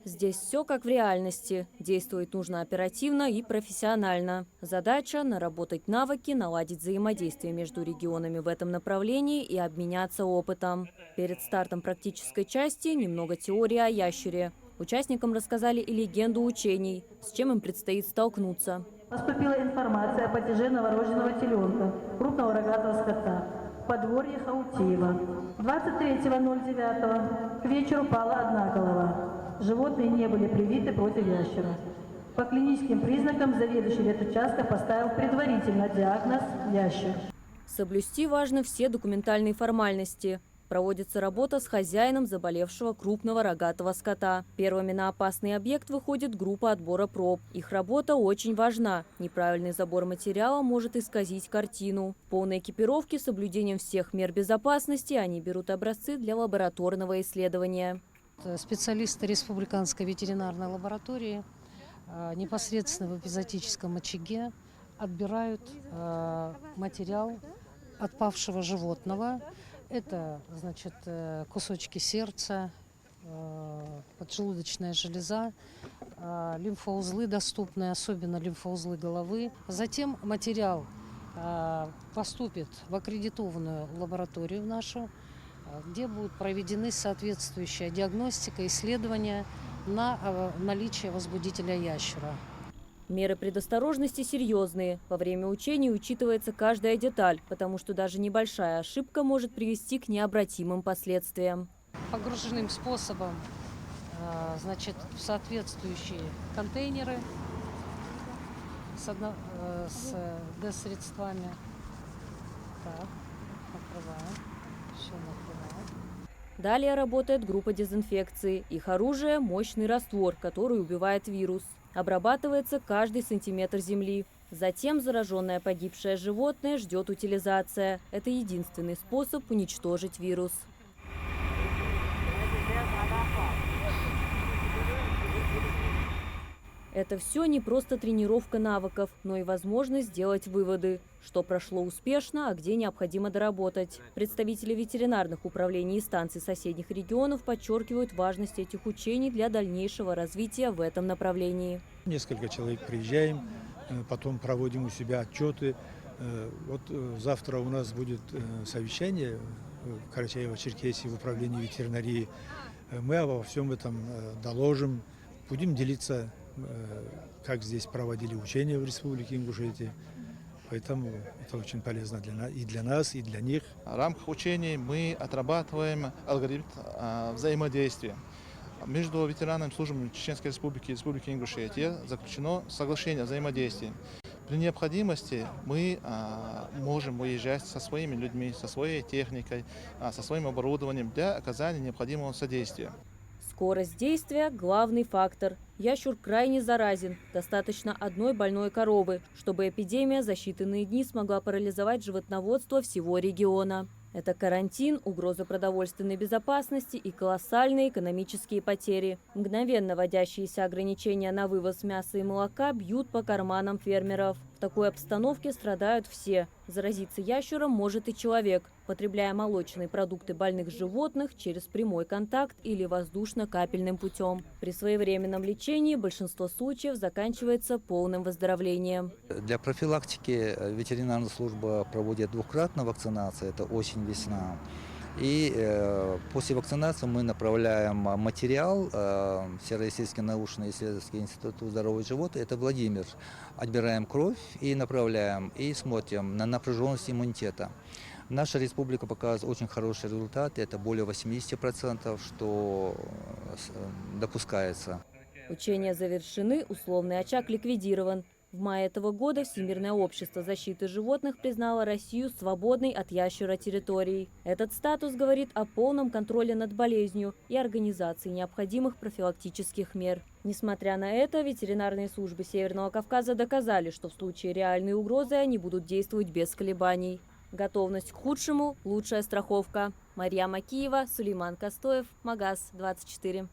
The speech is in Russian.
Здесь все как в реальности. Действовать нужно оперативно и профессионально. Задача – наработать навыки, наладить взаимодействие между регионами в этом направлении и обменяться опытом. Перед стартом практической части немного теории о ящере. Участникам рассказали и легенду учений, с чем им предстоит столкнуться. Поступила информация о падеже новорожденного теленка, крупного рогатого скота, в подворье Хаутеева. 23.09 к вечеру пала одна голова. Животные не были привиты против ящера. По клиническим признакам заведующий ветучастка поставил предварительно диагноз ящер. Соблюсти важно все документальные формальности. Проводится работа с хозяином заболевшего крупного рогатого скота. Первыми на опасный объект выходит группа отбора проб. Их работа очень важна. Неправильный забор материала может исказить картину. В полной экипировке с соблюдением всех мер безопасности они берут образцы для лабораторного исследования. Специалисты Республиканской ветеринарной лаборатории непосредственно в эпизоотическом очаге отбирают материал отпавшего животного. Это, значит, кусочки сердца, поджелудочная железа, лимфоузлы доступны, особенно лимфоузлы головы. Затем материал поступит в аккредитованную лабораторию нашу, где будут проведены соответствующая диагностика, исследования на наличие возбудителя ящера. Меры предосторожности серьезные. Во время учений учитывается каждая деталь, потому что даже небольшая ошибка может привести к необратимым последствиям. Погруженным способом, значит, в соответствующие контейнеры с средствами. Так, накрываем. Все накрываем. Далее работает группа дезинфекции. Их оружие – мощный раствор, который убивает вирус. Обрабатывается каждый сантиметр земли. Затем зараженное погибшее животное ждет утилизация. Это единственный способ уничтожить вирус. Это все не просто тренировка навыков, но и возможность сделать выводы, что прошло успешно, а где необходимо доработать. Представители ветеринарных управлений и станций соседних регионов подчеркивают важность этих учений для дальнейшего развития в этом направлении. Несколько человек приезжаем, потом проводим у себя отчеты. Вот завтра у нас будет совещание в Карачаево-Черкесии в управлении ветеринарии. Мы обо всем этом доложим, будем делиться, как здесь проводили учения в Республике Ингушетия. Поэтому это очень полезно и для нас, и для них. В рамках учений мы отрабатываем алгоритм взаимодействия. Между ветеранами службами Чеченской Республики и Республики Ингушетия заключено соглашение о взаимодействии. При необходимости мы можем уезжать со своими людьми, со своей техникой, со своим оборудованием для оказания необходимого содействия. Скорость действия – главный фактор. Ящур крайне заразен. Достаточно одной больной коровы, чтобы эпидемия за считанные дни смогла парализовать животноводство всего региона. Это карантин, угроза продовольственной безопасности и колоссальные экономические потери. Мгновенно вводящиеся ограничения на вывоз мяса и молока бьют по карманам фермеров. В такой обстановке страдают все. Заразиться ящером может и человек, потребляя молочные продукты больных животных через прямой контакт или воздушно-капельным путем. При своевременном лечении большинство случаев заканчивается полным выздоровлением. Для профилактики ветеринарная служба проводит двукратную вакцинацию, это осень-весна. И после вакцинации мы направляем материал в Всероссийский научно-исследовательский институт здоровья животных, это Владимир. Отбираем кровь и направляем, и смотрим на напряженность иммунитета. Наша республика показывает очень хороший результат, это более 80%, что допускается. Учения завершены, условный очаг ликвидирован. В мае этого года Всемирное общество защиты животных признало Россию свободной от ящера территорией. Этот статус говорит о полном контроле над болезнью и организации необходимых профилактических мер. Несмотря на это, ветеринарные службы Северного Кавказа доказали, что в случае реальной угрозы они будут действовать без колебаний. Готовность к худшему – лучшая страховка. Мария Макиева, Сулейман Костоев, Магаз 24.